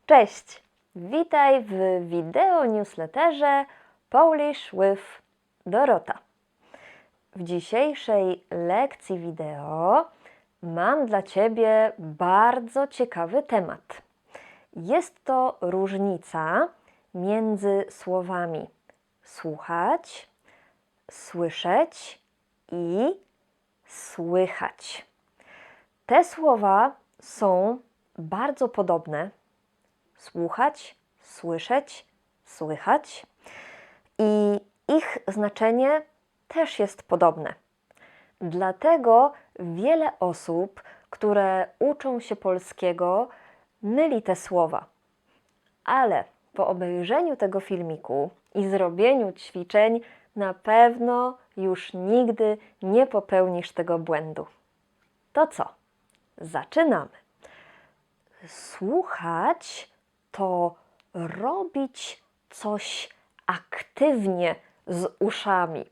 Cześć! Witaj w wideo newsletterze Polish with Dorota. W dzisiejszej lekcji wideo mam dla Ciebie bardzo ciekawy temat. Jest to różnica między słowami słuchać, słyszeć i słychać. Te słowa są bardzo podobne. Słuchać, słyszeć, słychać i ich znaczenie też jest podobne. Dlatego wiele osób, które uczą się polskiego, myli te słowa. Ale po obejrzeniu tego filmiku i zrobieniu ćwiczeń na pewno już nigdy nie popełnisz tego błędu. To co? Zaczynamy. Słuchać to robić coś aktywnie z uszami.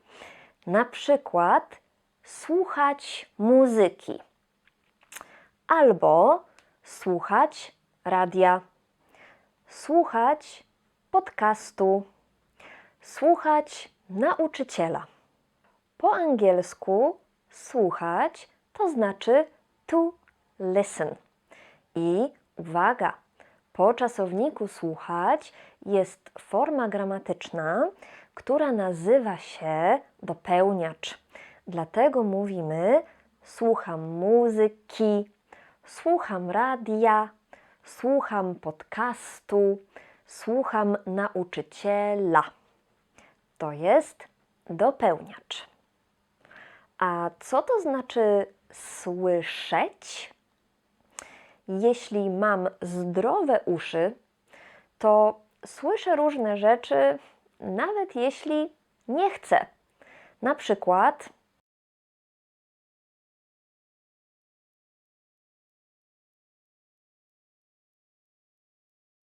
Na przykład słuchać muzyki albo słuchać radia, słuchać podcastu, słuchać nauczyciela. Po angielsku słuchać to znaczy to listen. I uwaga, po czasowniku słuchać jest forma gramatyczna, która nazywa się dopełniacz. Dlatego mówimy słucham muzyki, słucham radia, słucham podcastu, słucham nauczyciela. To jest dopełniacz. A co to znaczy słyszeć? Jeśli mam zdrowe uszy, to słyszę różne rzeczy, nawet jeśli nie chcę. Na przykład